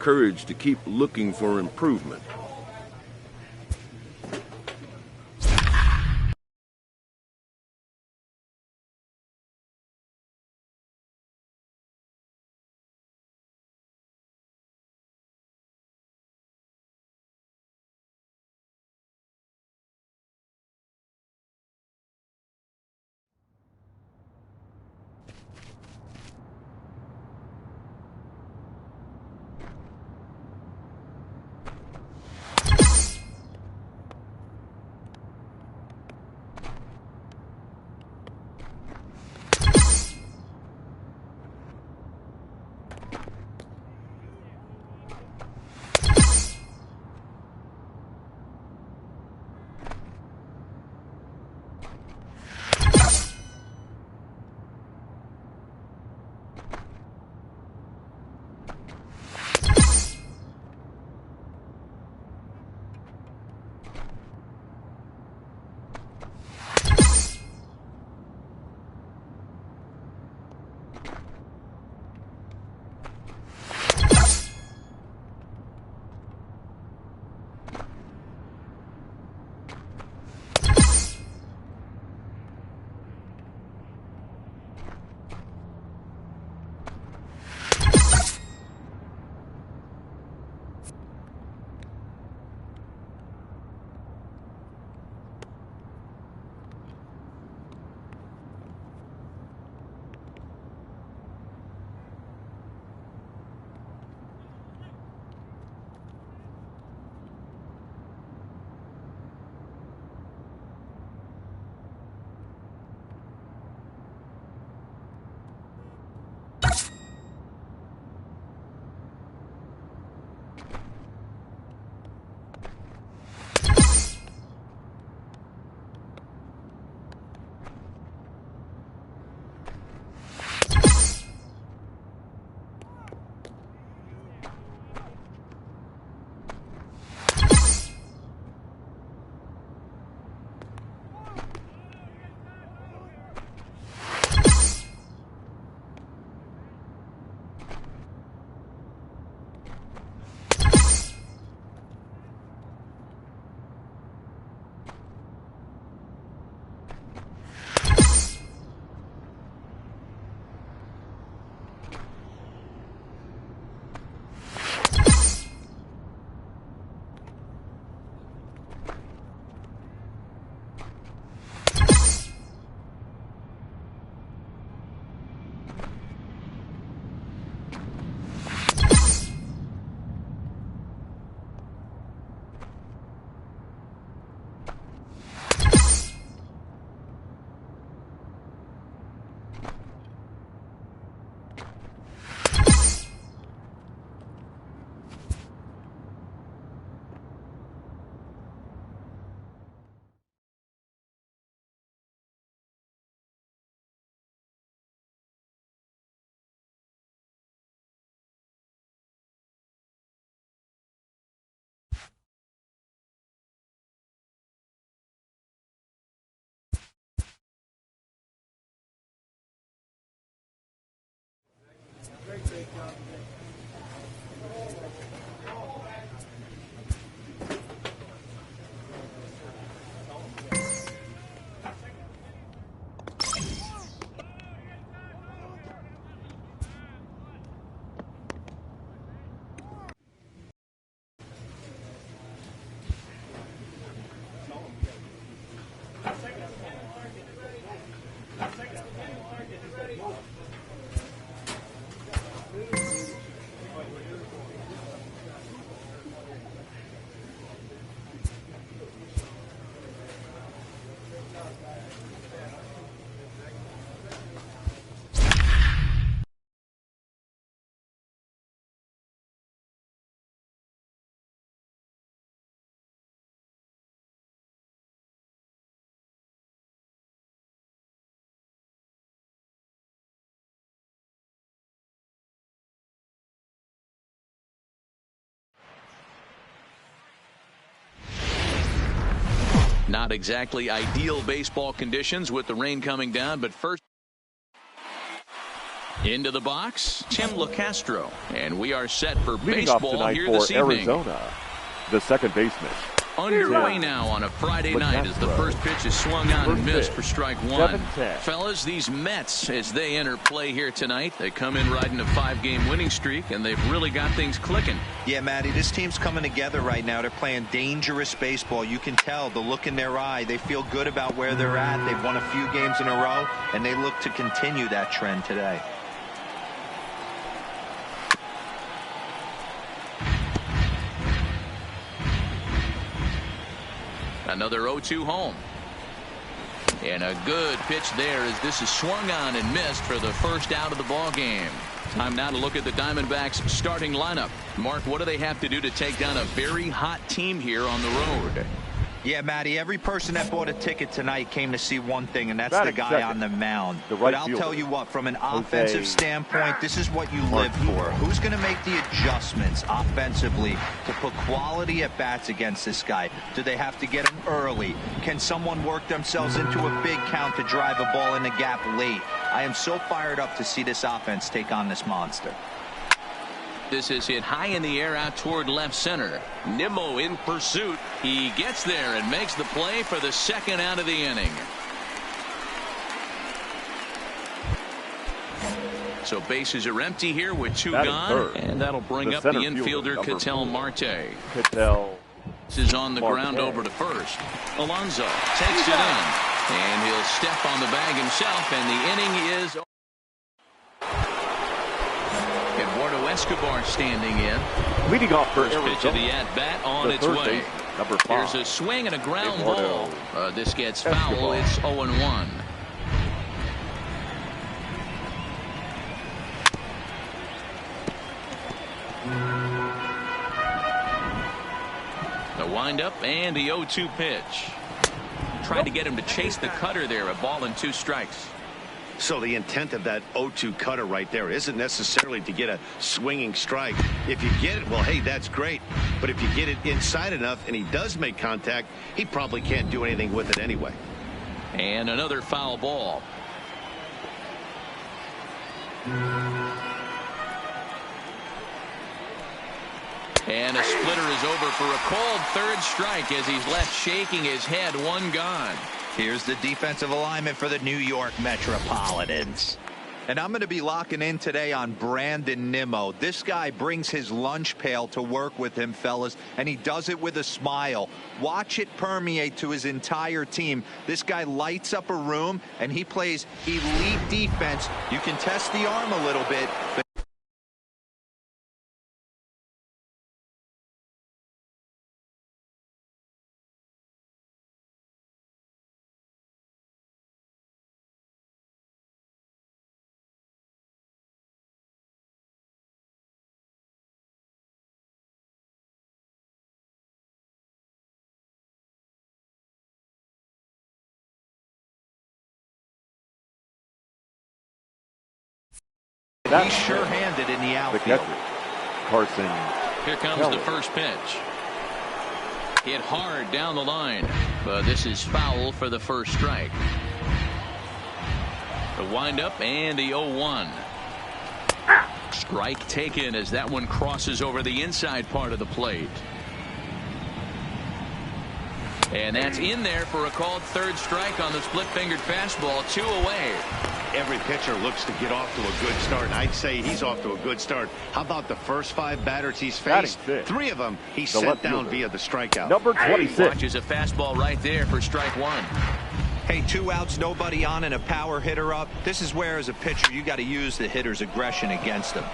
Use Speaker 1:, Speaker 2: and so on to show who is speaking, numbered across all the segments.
Speaker 1: courage to keep looking for improvement.
Speaker 2: Not exactly ideal baseball conditions with the rain coming down, but first Into the box, Tim LaCastro. And we are set for
Speaker 3: Leading off
Speaker 2: baseball
Speaker 3: tonight
Speaker 2: here
Speaker 3: for
Speaker 2: this evening.
Speaker 3: Arizona, the second baseman.
Speaker 2: Underway now on a Friday night as the first pitch is swung on and missed for strike one. Fellas, these Mets, as they enter play here tonight, they come in riding a 5-game winning streak, and they've really got things clicking.
Speaker 4: Yeah, Matty, this team's coming together right now. They're playing dangerous baseball. You can tell the look in their eye. They feel good about where they're at. They've won a few games in a row, and they look to continue that trend today.
Speaker 2: Another 0-2 home. And a good pitch there as this is swung on and missed for the first out of the ball game. Time now to look at the Diamondbacks starting lineup. Mark, what do they have to do to take down a very hot team here on the road?
Speaker 4: Yeah, Matty, every person that bought a ticket tonight came to see one thing, and that's the guy on the mound. But I'll tell you what, from an offensive standpoint, this is what you live for. Who's going to make the adjustments offensively to put quality at bats against this guy? Do they have to get him early? Can someone work themselves into a big count to drive a ball in the gap late? I am so fired up to see this offense take on this monster.
Speaker 2: This is hit high in the air out toward left center. Nimmo in pursuit. He gets there and makes the play for the second out of the inning. So bases are empty here with two gone. And that'll bring up the infielder, Ketel Marte. This is on the ground over to first. Alonso takes it in. And he'll step on the bag himself. And the inning is... Escobar standing in.
Speaker 3: Leading off for
Speaker 2: Arizona. Pitch of the at-bat on its way.
Speaker 3: Number 5.
Speaker 2: Here's a swing and a ground ball. This gets foul. It's 0-1. The windup and the 0-2 pitch. Tried to get him to chase the cutter there. A ball and 2 strikes.
Speaker 5: So the intent of that 0-2 cutter right there isn't necessarily to get a swinging strike. If you get it, well, hey, that's great. But if you get it inside enough and he does make contact, he probably can't do anything with it anyway.
Speaker 2: And another foul ball. And a splitter is over for a cold third strike as he's left shaking his head. 1 gone.
Speaker 4: Here's the defensive alignment for the New York Metropolitans. And I'm going to be locking in today on Brandon Nimmo. This guy brings his lunch pail to work with him, fellas, and he does it with a smile. Watch it permeate to his entire team. This guy lights up a room, and he plays elite defense. You can test the arm a little bit, but he's sure-handed in the outfield.
Speaker 3: Carson.
Speaker 2: Here comes the first pitch. Hit hard down the line, but this is foul for the first strike. The windup and the 0-1. Strike taken as that one crosses over the inside part of the plate. And that's in there for a called third strike on the split-fingered fastball. 2 away.
Speaker 5: Every pitcher looks to get off to a good start, and I'd say he's off to a good start. How about the first 5 batters he's faced? 3 of them he sent down via the strikeout.
Speaker 3: Number 26.
Speaker 2: Watches a fastball right there for strike 1.
Speaker 4: Hey, 2 outs, nobody on, and a power hitter up. This is where, as a pitcher, you got to use the hitter's aggression against him.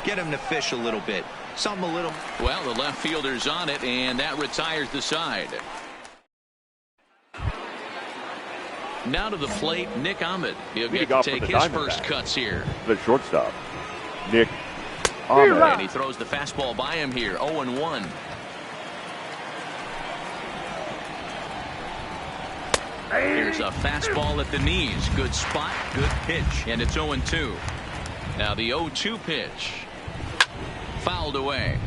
Speaker 4: Get him to fish a little bit. Something a little.
Speaker 2: Well, the left fielder's on it, and that retires the side. Now to the plate, Nick Ahmed. He'll get to take his first cuts here.
Speaker 3: The shortstop, Nick Ahmed.
Speaker 2: And he throws the fastball by him here. 0-1. Here's a fastball at the knees. Good spot, good pitch, and it's 0-2. Now the 0-2 pitch. Fouled away.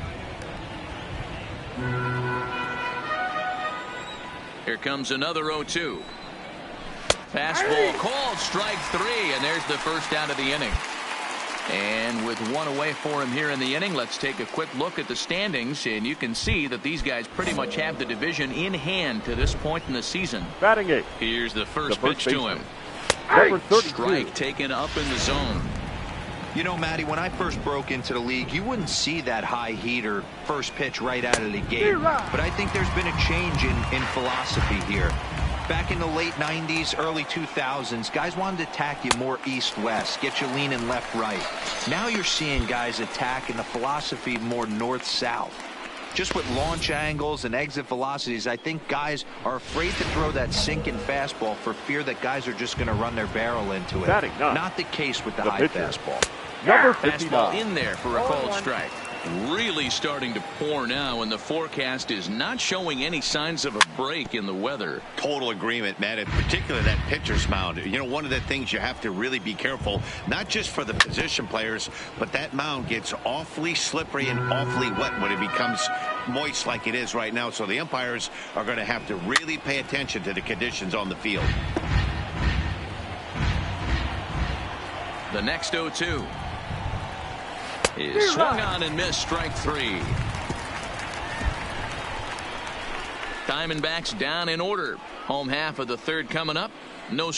Speaker 2: Here comes another 0-2. Fastball called, strike 3, and there's the first out of the inning. And with one away for him here in the inning, let's take a quick look at the standings, and you can see that these guys pretty much have the division in hand to this point in the season.
Speaker 3: Batting eighth.
Speaker 2: Here's the first pitch to him.
Speaker 3: Number 32.
Speaker 2: Strike taken up in the zone.
Speaker 4: You know, Matty, when I first broke into the league, you wouldn't see that high heater first pitch right out of the gate. But I think there's been a change in philosophy here. Back in the late 90s, early 2000s, guys wanted to attack you more east-west, get you leaning left-right. Now you're seeing guys attack in the philosophy more north-south. Just with launch angles and exit velocities, I think guys are afraid to throw that sinking fastball for fear that guys are just going to run their barrel into it. Not the case with the high fastball.
Speaker 3: Number
Speaker 2: fastball
Speaker 3: 59.
Speaker 2: in there for a called strike. Really starting to pour now, and the forecast is not showing any signs of a break in the weather.
Speaker 5: Total agreement, man. In particular, that pitcher's mound. You know, one of the things you have to really be careful, not just for the position players, but that mound gets awfully slippery and awfully wet when it becomes moist like it is right now. So the umpires are going to have to really pay attention to the conditions on the field.
Speaker 2: The next 0-2 is swung on and missed, strike three. Diamondbacks down in order. Home half of the third coming up. No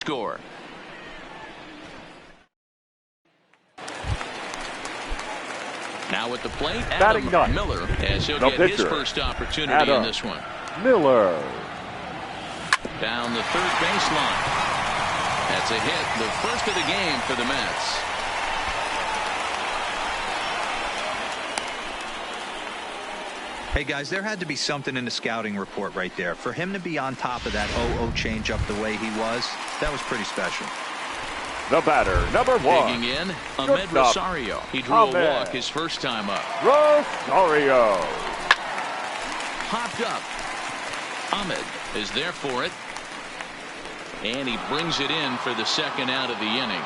Speaker 2: score. Now at the plate, Adam Miller, as he'll get his first opportunity in this one.
Speaker 3: Miller.
Speaker 2: Down the third baseline. That's a hit, the first of the game for the Mets.
Speaker 4: Hey, guys, there had to be something in the scouting report right there. For him to be on top of that 0-0 changeup the way he was, that was pretty special.
Speaker 3: The batter, number 1.
Speaker 2: Digging in, Ahmed Rosario. He drew a walk his first time up.
Speaker 3: Rosario.
Speaker 2: Popped up. Ahmed is there for it. And he brings it in for the second out of the inning.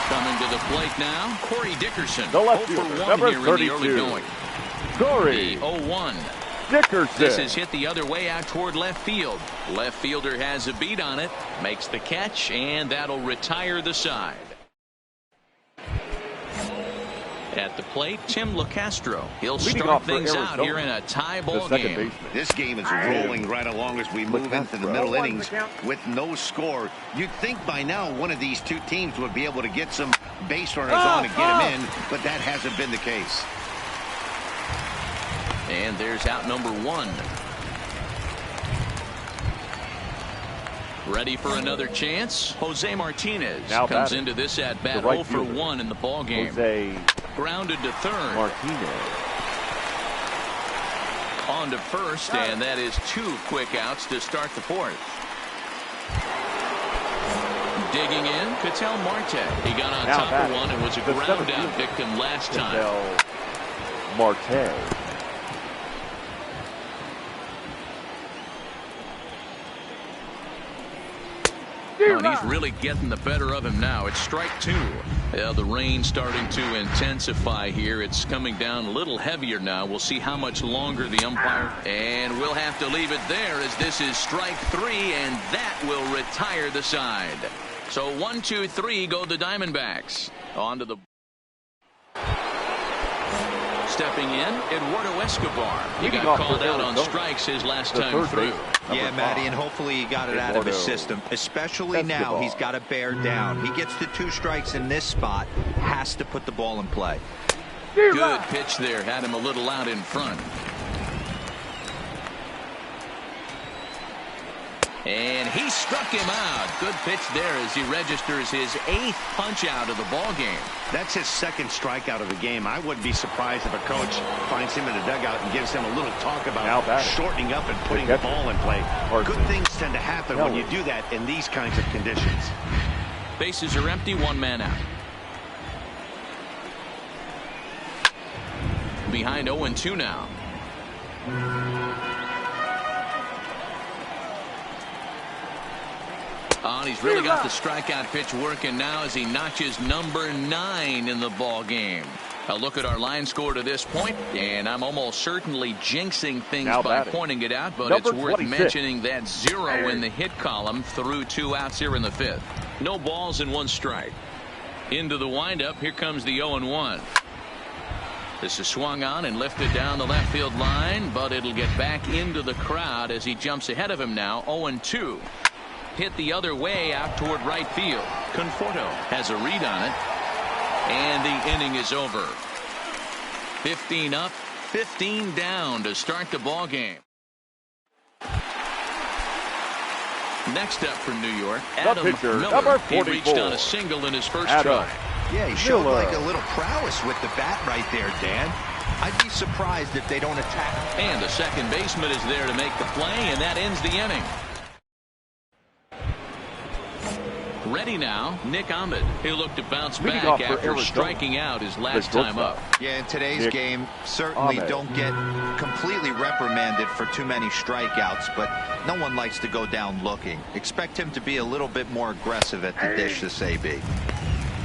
Speaker 2: Coming to the plate now, Corey Dickerson.
Speaker 3: The left
Speaker 2: 0 for
Speaker 3: fielder,
Speaker 2: 1
Speaker 3: number
Speaker 2: here
Speaker 3: 32.
Speaker 2: in the early going.
Speaker 3: Corey.
Speaker 2: The 0-1.
Speaker 3: Dickerson.
Speaker 2: This is hit the other way out toward left field. Left fielder has a beat on it, makes the catch, and that'll retire the side. At the plate, Tim LaCastro. He'll start things out here in a tie ball game.
Speaker 5: This game is rolling right along as we move into the middle innings with no score. You'd think by now one of these two teams would be able to get some base runners on and get them in, but that hasn't been the case.
Speaker 2: And there's out number 1. Ready for another chance? Jose Martinez
Speaker 3: now
Speaker 2: comes into this at bat 0 for 1 in the ball game.
Speaker 3: Jose
Speaker 2: grounded to third.
Speaker 3: Martinez.
Speaker 2: On to first, and that is 2 quick outs to start the 4th. Digging in, Ketel Marte. He got on top of one and was a ground out victim last time.
Speaker 3: Marte.
Speaker 2: And he's really getting the better of him now. It's strike 2. The rain starting to intensify here. It's coming down a little heavier now. We'll see how much longer the umpire. And we'll have to leave it there as this is strike 3, and that will retire the side. So 1, 2, 3 go the Diamondbacks. On to the. Stepping in, Eduardo Escobar. He got called out on strikes his last time through.
Speaker 4: Yeah, Matty, and hopefully he got it out of his system. Especially now, he's got to bear down. He gets the 2 strikes in this spot, has to put the ball in play.
Speaker 2: Good pitch there, had him a little out in front. And he struck him out. Good pitch there as he registers his 8th punch out of the ball game.
Speaker 5: That's his 2nd strikeout of the game. I wouldn't be surprised if a coach finds him in the dugout and gives him a little talk about shortening up and putting the ball in play. Good things tend to happen when you do that in these kinds of conditions.
Speaker 2: Bases are empty, 1 man out. Behind 0-2 now. Oh, he's really got the strikeout pitch working now as he notches number 9 in the ball game. A look at our line score to this point, and I'm almost certainly jinxing things by pointing it out, but it's worth mentioning that 0 in the hit column through 2 outs here in the 5th. No balls and 1 strike. Into the windup, here comes the 0-1. This is swung on and lifted down the left field line, but it'll get back into the crowd as he jumps ahead of him now. 0-2. Hit the other way out toward right field. Conforto has a read on it, and the inning is over. 15 up, 15 down to start the ball game. Next up from New York, Adam Miller. He reached on a single in his first try.
Speaker 4: Yeah, he showed like a little prowess with the bat right there, Dan. I'd be surprised if they don't attack.
Speaker 2: And the second baseman is there to make the play, and that ends the inning. Ready now, Nick Ahmed. He'll look to bounce back after striking out his last time up.
Speaker 4: Yeah, in today's game, certainly don't get completely reprimanded for too many strikeouts, but no one likes to go down looking. Expect him to be a little bit more aggressive at the dish this AB.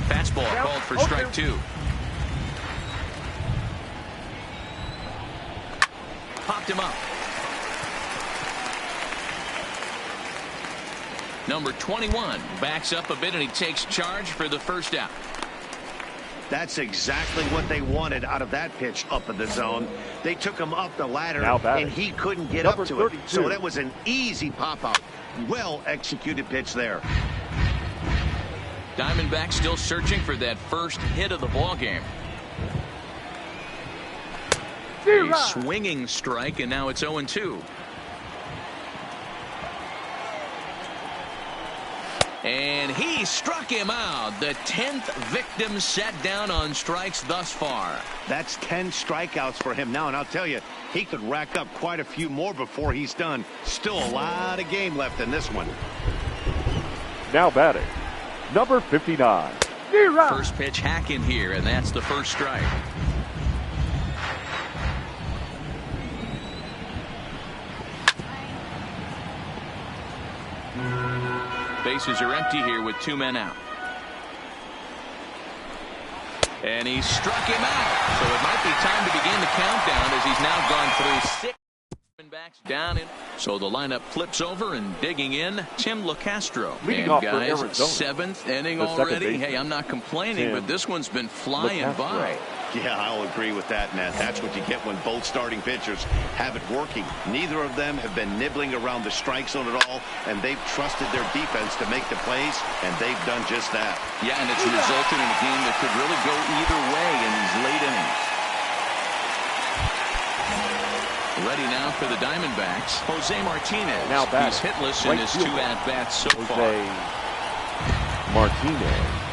Speaker 2: Fastball called for strike 2. Popped him up. Number 21 backs up a bit and he takes charge for the first out.
Speaker 5: That's exactly what they wanted out of that pitch up in the zone. They took him up the ladder, and he couldn't get up to it. So that was an easy pop-out. Well-executed pitch there.
Speaker 2: Diamondbacks still searching for that first hit of the ball game. A swinging strike, and now it's 0-2. And he struck him out. The 10th victim set down on strikes thus far.
Speaker 5: That's 10 strikeouts for him now, and I'll tell you, he could rack up quite a few more before he's done. Still a lot of game left in this one.
Speaker 3: Now batting, number 59.
Speaker 2: First pitch hack in here, and that's the first strike. Bases are empty here with 2 men out. And he struck him out. So it might be time to begin the countdown as he's now gone through 6 backs down. So the lineup flips over, and digging in, Tim LeCastro.
Speaker 3: Leading
Speaker 2: and
Speaker 3: off for
Speaker 2: guys,
Speaker 3: Arizona.
Speaker 2: 7th inning
Speaker 3: The second
Speaker 2: already.
Speaker 3: baseman,
Speaker 2: Hey, I'm not complaining, but this one's been flying by.
Speaker 5: Yeah, I'll agree with that, Nat. That's what you get when both starting pitchers have it working. Neither of them have been nibbling around the strike zone at all, and they've trusted their defense to make the plays, and they've done just that.
Speaker 2: Yeah, and it's resulted in a game that could really go either way in these late innings. Ready now for the Diamondbacks, Jose Martinez.
Speaker 3: Now
Speaker 2: he's hitless in his 2 at-bats so far.
Speaker 3: Martinez.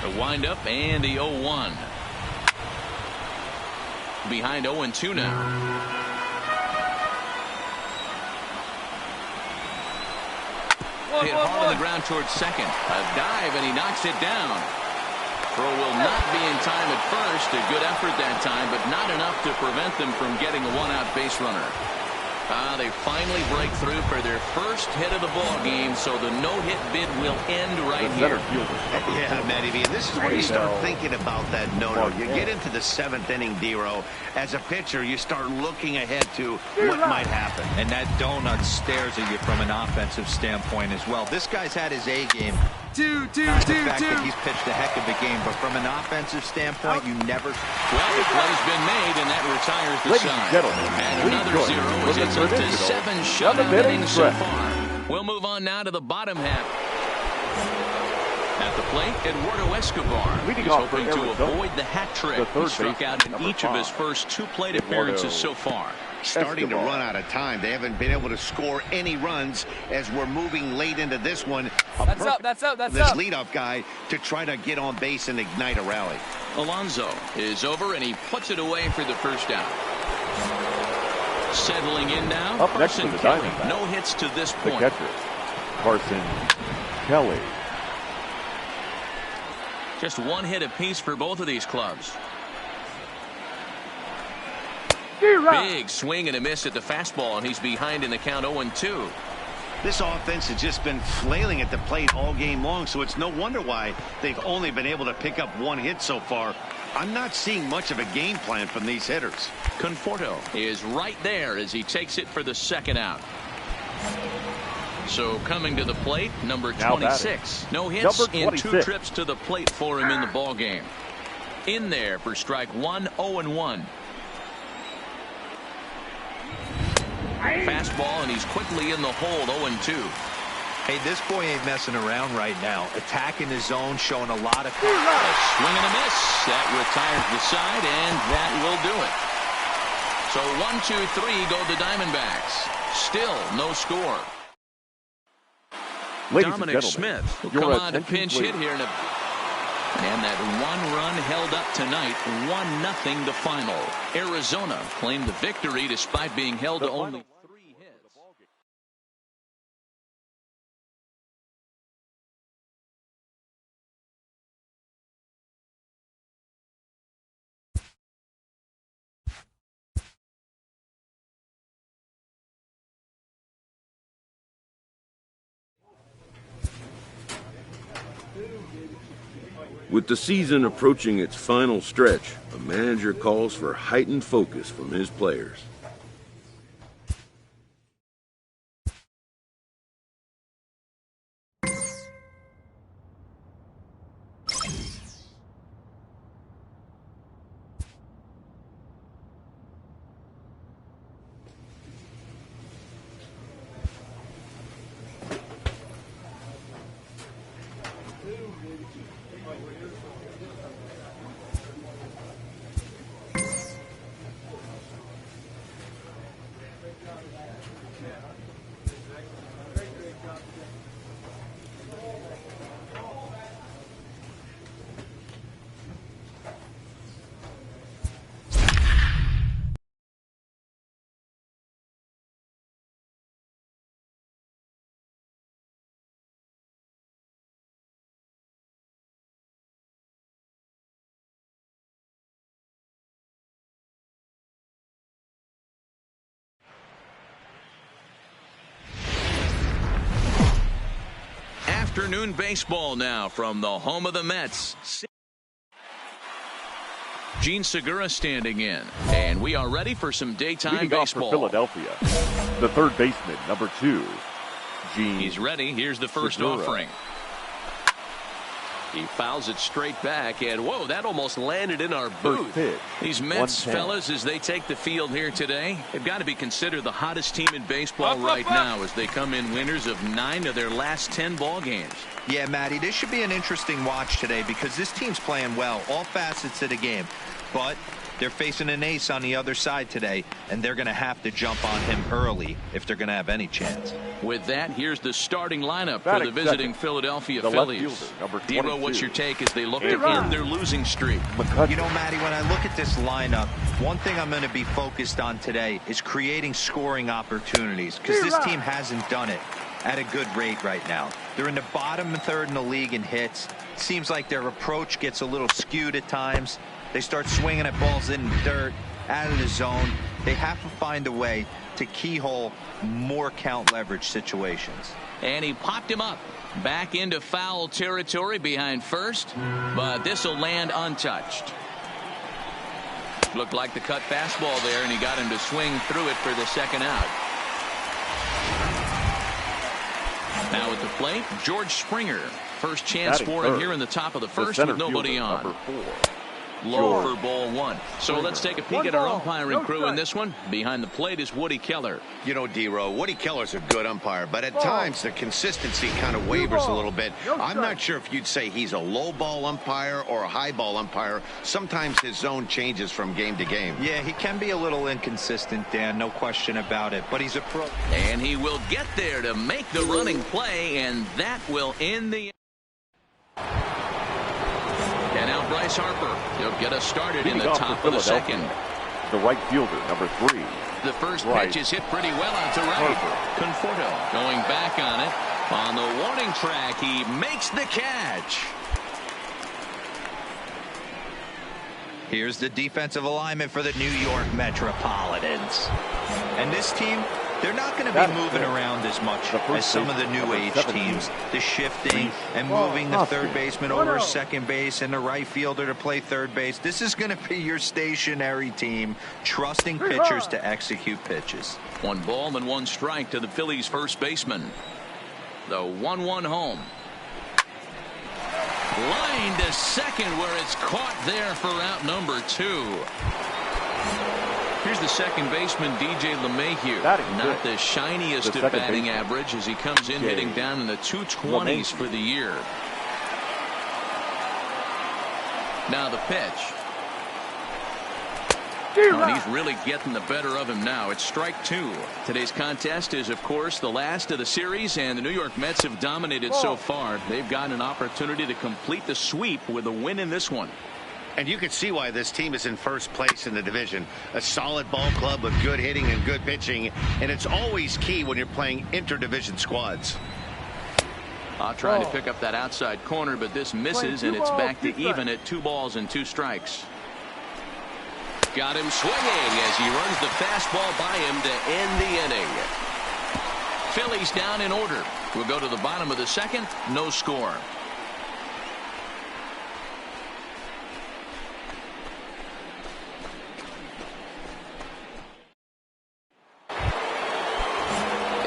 Speaker 2: The windup and the 0-1. Behind 0-2 now. Hit hard on the ground towards second. A dive, and he knocks it down. Throw will not be in time at first. A good effort that time, but not enough to prevent them from getting a 1-out base runner. They finally break through for their first hit of the ball game, so the no-hit bid will end right here.
Speaker 5: Yeah, Matty V, this is where you start thinking about that no-no. You get into the 7th inning, D-Row. As a pitcher, you start looking ahead to what might happen.
Speaker 4: And that donut stares at you from an offensive standpoint as well. This guy's had his A game. The fact that he's pitched a heck of a game, but from an offensive standpoint, you never...
Speaker 2: Well, the play's been made, and that retires the side. And another 0 as it's up to 7 shutout innings so far. We'll move on now to the bottom half. At the plate, Eduardo Escobar. He's hoping to avoid the hat trick. He struck out in each of his first 2 plate appearances so far.
Speaker 5: Starting to run out of time. They haven't been able to score any runs as we're moving late into this one.
Speaker 6: That's up. This
Speaker 5: leadoff guy to try to get on base and ignite a rally.
Speaker 2: Alonso is over, and he puts it away for the first out. Settling in now,
Speaker 3: Up next to the
Speaker 2: Kelly.
Speaker 3: Diamondbacks.
Speaker 2: No hits to this
Speaker 3: The
Speaker 2: point.
Speaker 3: catcher, Carson Kelly.
Speaker 2: Just 1 hit apiece for both of these clubs. Big swing and a miss at the fastball, and he's behind in the count 0-2.
Speaker 5: This offense has just been flailing at the plate all game long, so it's no wonder why they've only been able to pick up 1 hit so far. I'm not seeing much of a game plan from these hitters.
Speaker 2: Conforto is right there as he takes it for the 2nd out. So coming to the plate, number 26. No hits in 2 trips to the plate for him in the ball game. In there for strike 1, 0-1. Fastball, and he's quickly in the hold, 0-2.
Speaker 4: Hey, this boy ain't messing around right now. Attacking his zone, showing a lot of...
Speaker 2: A swing and a miss. That retires the side, and that will do it. So 1, 2, 3 go the Diamondbacks. Still no score. Dominic Smith will come on a pinch hit here. And that 1 run held up tonight, 1-0 the final. Arizona claimed the victory despite being held to only 3 hits.
Speaker 1: With the season approaching its final stretch, a manager calls for heightened focus from his players.
Speaker 2: Afternoon baseball now from the home of the Mets. Gene Segura standing in, and we are ready for some daytime
Speaker 3: Leading
Speaker 2: baseball.
Speaker 3: off for Philadelphia, the third baseman, number 2, Gene.
Speaker 2: He's ready. Here's the first
Speaker 3: Segura.
Speaker 2: offering. He fouls it straight back, and whoa, that almost landed in our booth. These Mets fellas, as they take the field here today, they've got to be considered the hottest team in baseball right now as they come in winners of 9 of their last 10 ball games.
Speaker 4: Yeah, Matty, this should be an interesting watch today because this team's playing well, all facets of the game. But they're facing an ace on the other side today, and they're going to have to jump on him early if they're going to have any chance.
Speaker 2: With that, here's the starting lineup for the visiting Philadelphia Phillies. Dero, what's your take as they look to end their losing streak?
Speaker 4: You know, Matty, when I look at this lineup, one thing I'm going to be focused on today is creating scoring opportunities because this team hasn't done it at a good rate right now. They're in the bottom third in the league in hits. Seems like their approach gets a little skewed at times. They start swinging at balls in the dirt, out of the zone. They have to find a way to keyhole more count leverage situations.
Speaker 2: And he popped him up. Back into foul territory behind first, but this will land untouched. Looked like the cut fastball there, and he got him to swing through it for the second out. Now at the plate, George Springer. First chance for him here in the top of the first with nobody on.
Speaker 3: Number 4.
Speaker 2: Low for ball 1. So let's take a peek at our umpiring crew in this one. Behind the plate is Woody Keller.
Speaker 5: You know, Dero, Woody Keller's a good umpire, but at times the consistency kind of wavers a little bit. I'm not sure if you'd say he's a low ball umpire or a high ball umpire. Sometimes his zone changes from game to game.
Speaker 4: Yeah, he can be a little inconsistent, Dan, no question about it, but he's a pro.
Speaker 2: And he will get there to make the running play, and that will end the... And now Bryce Harper. He'll get us started in the top of the second.
Speaker 3: The right fielder, number 3.
Speaker 2: The first pitch is hit pretty well out to right. Conforto going back on it. On the warning track, he makes the catch.
Speaker 4: Here's the defensive alignment for the New York Metropolitans. And this team, they're not going to be moving around as much as some of the new age teams. The shifting and moving the third baseman over second base and the right fielder to play third base. This is going to be your stationary team, trusting pitchers to execute pitches.
Speaker 2: 1 ball and 1 strike to the Phillies first baseman. The 1-1 home. Line to second where it's caught there for out number 2. Here's the second baseman, DJ LeMahieu. Not the shiniest of batting average as he comes in hitting down in the 220s for the year. Now the pitch. And he's really getting the better of him now. It's strike 2. Today's contest is, of course, the last of the series, and the New York Mets have dominated so far. They've got an opportunity to complete the sweep with a win in this one.
Speaker 5: And you can see why this team is in first place in the division. A solid ball club with good hitting and good pitching, and it's always key when you're playing interdivision squads.
Speaker 2: Trying to pick up that outside corner, but this misses, and it's back to even at 2 balls and 2 strikes. Got him swinging as he runs the fastball by him to end the inning. Phillies down in order. We'll go to the bottom of the second. No score.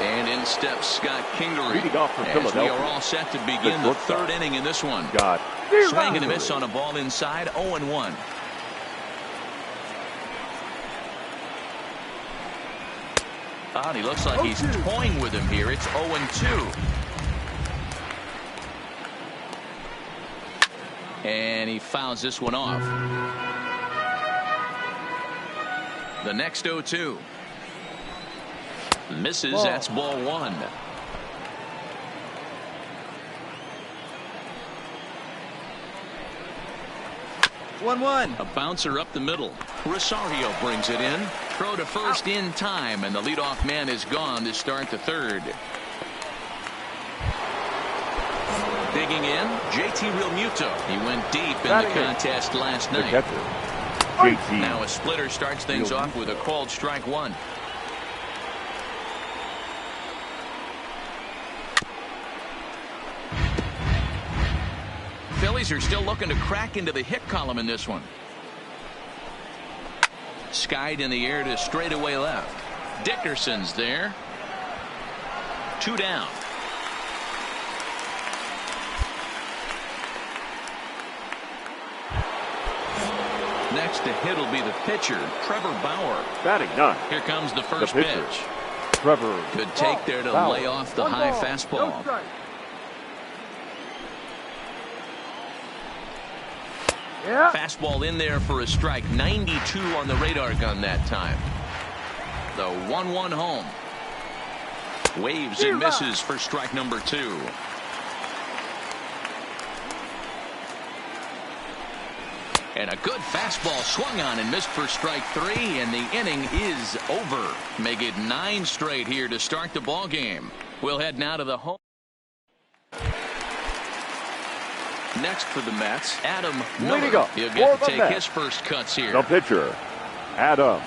Speaker 2: And in steps Scott Kingery. As we are all set to begin the third inning in this one. Swing and a miss on a ball inside. 0-1. He looks like he's toying with him here. It's 0-2. And he fouls this one off. The next 0-2. Misses. That's ball 1. A bouncer up the middle. Rosario brings it in. Throw to first in time, and the leadoff man is gone to start the third. Digging in, JT Realmuto. He went deep in the contest last night. Now a splitter starts things off with a called strike 1. Phillies are still looking to crack into the hit column in this one. Skied in the air to straightaway left. Dickerson's there. 2 down. Next to hit will be the pitcher, Trevor Bauer.
Speaker 3: Batting 9.
Speaker 2: Here comes the first pitch.
Speaker 3: Trevor.
Speaker 2: Good take there to lay off the high fastball.
Speaker 3: No
Speaker 2: Yeah. Fastball in there for a strike. 92 on the radar gun that time. The 1-1 home. Waves and misses for strike number 2. And a good fastball swung on and missed for strike 3, and the inning is over. Make it 9 straight here to start the ball game. We'll head now to the home. Next for the Mets, Adam Miller. He'll get to take his first cuts here.
Speaker 3: The pitcher, Adam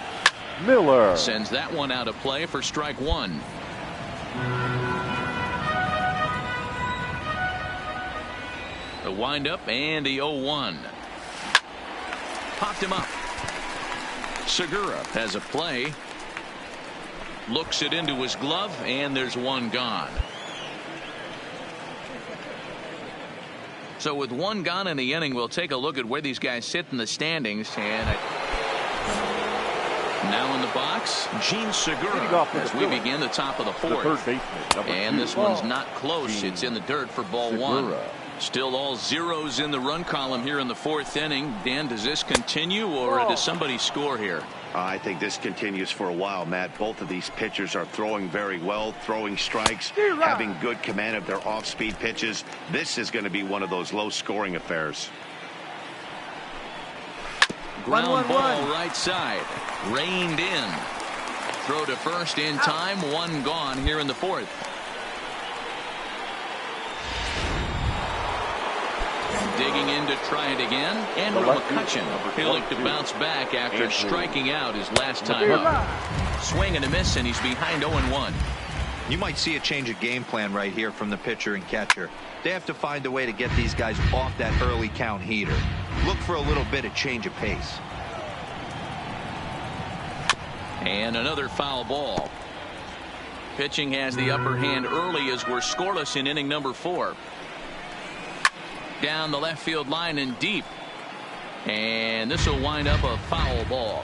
Speaker 3: Miller.
Speaker 2: Sends that one out of play for strike 1. The windup and the 0-1. Popped him up. Segura has a play. Looks it into his glove, and there's one gone. So with one gone in the inning, we'll take a look at where these guys sit in the standings. And now in the box, Gene Segura as we begin the top of the 4th. And this one's not close. It's in the dirt for ball 1. Still all zeros in the run column here in the 4th inning. Dan, does this continue, or does somebody score here?
Speaker 5: I think this continues for a while, Matt. Both of these pitchers are throwing very well, throwing strikes, having good command of their off-speed pitches. This is going to be one of those low-scoring affairs.
Speaker 2: Ground ball right side. Reined in. Throw to first in time. One gone here in the 4th. Digging in to try it again. Andrew McCutchen. He'll look to bounce back after striking out his last time up. Swing and a miss, and he's behind 0-1.
Speaker 4: You might see a change of game plan right here from the pitcher and catcher. They have to find a way to get these guys off that early count heater. Look for a little bit of change of pace.
Speaker 2: And another foul ball. Pitching has the upper hand early as we're scoreless in inning number 4. Down the left field line and deep. And this will wind up a foul ball.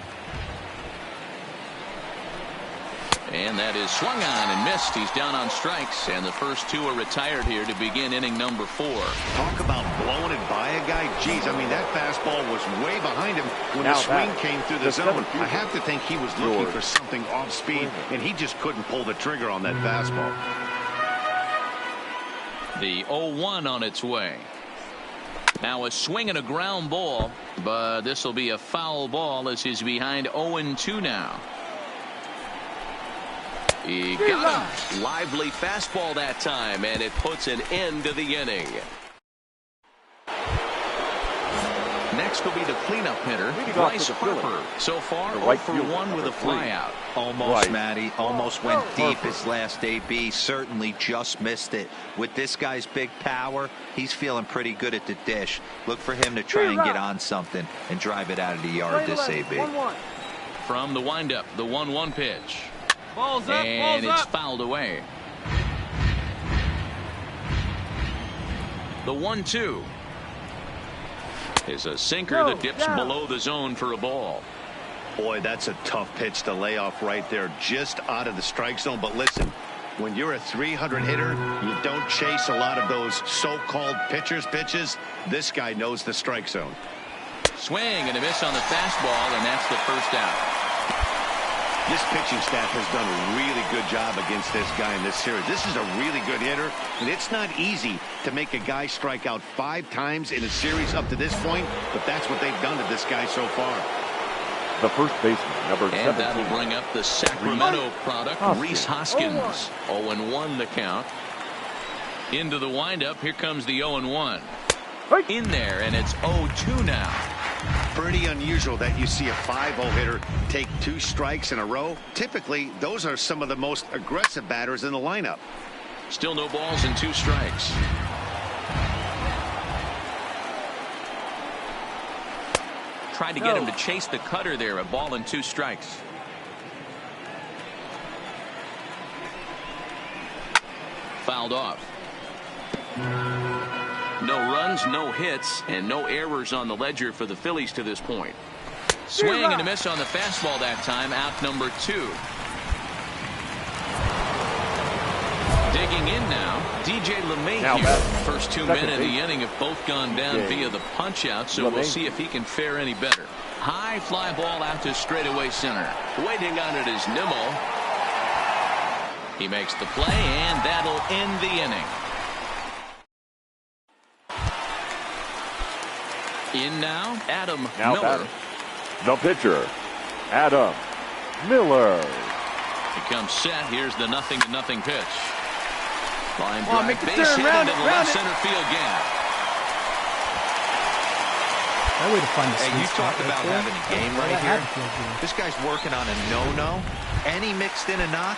Speaker 2: And that is swung on and missed. He's down on strikes, and the first 2 are retired here to begin inning number 4.
Speaker 5: Talk about blowing it by a guy. Geez, I mean, that fastball was way behind him when the swing came through the zone. I have to think he was looking for something off speed, and he just couldn't pull the trigger on that fastball.
Speaker 2: The 0-1 on its way. Now a swing and a ground ball, but this will be a foul ball as he's behind 0-2 now. He got him. Lively fastball that time, and it puts an end to the inning. Next will be the cleanup hitter, Bryce Harper. So far, 0-for-1 with a flyout.
Speaker 4: Almost, Matty. Almost went deep his last AB. Certainly just missed it. With this guy's big power, he's feeling pretty good at the dish. Look for him to try and get on something and drive it out of the yard this AB.
Speaker 2: From the windup, the 1-1 pitch.
Speaker 6: Balls up,
Speaker 2: and
Speaker 6: balls
Speaker 2: it's fouled away. The 1-2 is a sinker that dips below the zone for a ball.
Speaker 5: Boy, that's a tough pitch to lay off right there, just out of the strike zone. But listen, when you're a 300 hitter, you don't chase a lot of those so-called pitchers' pitches. This guy knows the strike zone.
Speaker 2: Swing and a miss on the fastball, and that's the first out.
Speaker 5: This pitching staff has done a really good job against this guy in this series. This is a really good hitter, and it's not easy to make a guy strike out 5 times in a series up to this point, but that's what they've done to this guy so far.
Speaker 3: The first baseman, number 17.
Speaker 2: And that'll bring up the Sacramento product, Rhys Hoskins. 0-1 the count. Into the windup, here comes the 0-1. In there, and it's 0-2 now.
Speaker 5: Pretty unusual that you see a 5-0 hitter take 2 strikes in a row. Typically, those are some of the most aggressive batters in the lineup.
Speaker 2: Still no balls and 2 strikes. Tried to get him to chase the cutter there. A ball and 2 strikes. Fouled off. No runs, no hits, and no errors on the ledger for the Phillies to this point. Swing and a miss on the fastball that time. Out number 2. Digging in now, DJ LeMahieu. First 2 men in the inning have both gone down via the punch-out, so we'll see if he can fare any better. High fly ball out to straightaway center. Waiting on it is Nimmo. He makes the play, and that'll end the inning. In now, Adam Miller.
Speaker 3: The pitcher, Adam Miller.
Speaker 2: He comes set. Here's the 0-0 pitch. Line drive, base hit into the left center field gap.
Speaker 4: Hey, you talk about having a game right here. This guy's working on a no-no, and he mixed in a knock.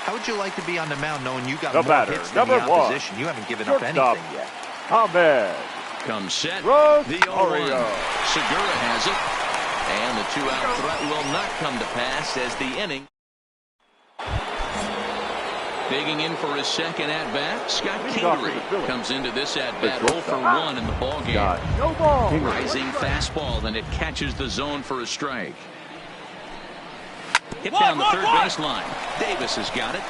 Speaker 4: How would you like to be on the mound knowing you got more hits than the opposition? You haven't given up anything yet.
Speaker 3: Ahmed.
Speaker 2: Comes set.
Speaker 3: Rosario.
Speaker 2: The 0-1. Segura has it. And the 2-out threat will not come to pass as the inning. Digging in for his second at-bat, Scott Kingery comes into this at-bat 0 for 1 in the ballgame. Rising fastball, and it catches the zone for a strike. Hit down the third baseline. Davis has got it.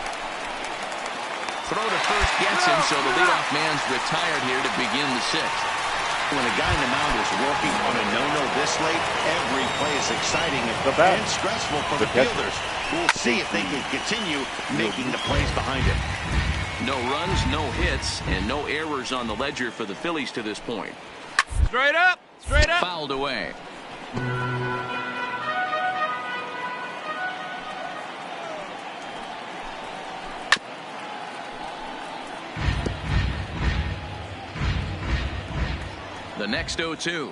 Speaker 2: Throw to first gets him, so the leadoff man's retired here to begin the 6th.
Speaker 5: When a guy in the mound is working on a no-no this late, every play is exciting and stressful for the fielders. We'll see if they can continue making the plays behind it.
Speaker 2: No runs, no hits, and no errors on the ledger for the Phillies to this point.
Speaker 6: Straight up! Straight up!
Speaker 2: Fouled away. The next 0-2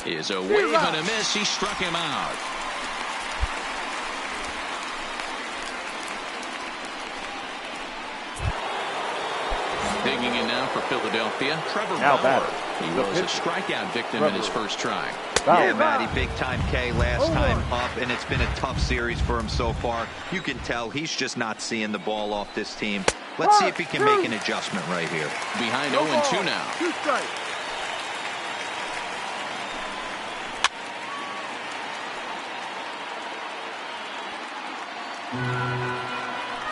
Speaker 2: is a wave and a miss. He struck him out. Digging in now for Philadelphia, Trevor Bauer. He was a strikeout victim in his first try.
Speaker 4: Yeah, Matty, big-time K last time up, and it's been a tough series for him so far. You can tell he's just not seeing the ball off this team. Let's see if he can make an adjustment right here.
Speaker 2: Behind 0-2 now.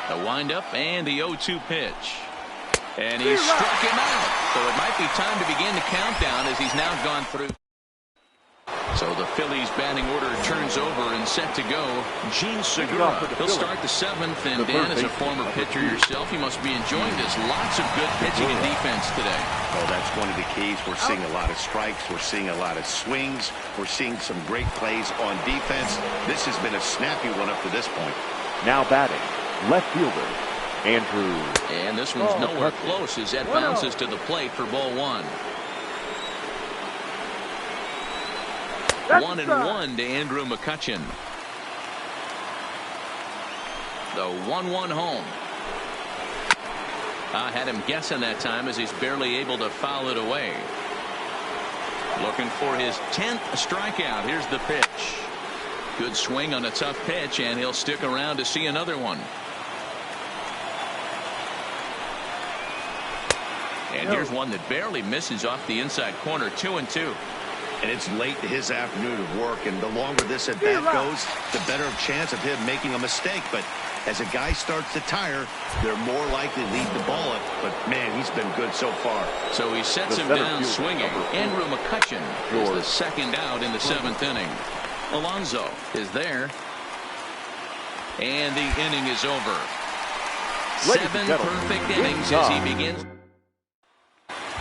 Speaker 2: The windup and the 0-2 pitch. And he struck him out. So it might be time to begin the countdown as he's now gone through. So the Phillies batting order turns over and set to go. Gene Segura. He'll start the 7th. And Dan, as a former pitcher yourself, you must be enjoying this. Lots of good pitching and defense today.
Speaker 5: Oh, that's one of the keys. We're seeing a lot of strikes. We're seeing a lot of swings. We're seeing some great plays on defense. This has been a snappy one up to this point.
Speaker 3: Now batting, left fielder, Andrew.
Speaker 2: And this one's nowhere close as that bounces to the plate for ball 1. 1-1 to Andrew McCutchen. The 1-1 home. I had him guessing that time as he's barely able to foul it away. Looking for his 10th strikeout. Here's the pitch. Good swing on a tough pitch, and he'll stick around to see another one. And here's one that barely misses off the inside corner. 2-2.
Speaker 5: And it's late in his afternoon of work, and the longer this at-bat goes, the better chance of him making a mistake. But as a guy starts to tire, they're more likely to leave the ball up. But, man, he's been good so far.
Speaker 2: So he sets him down swinging. Andrew McCutchen is the second out in the 7th inning. Alonso is there. And the inning is over. 7 perfect innings as he begins.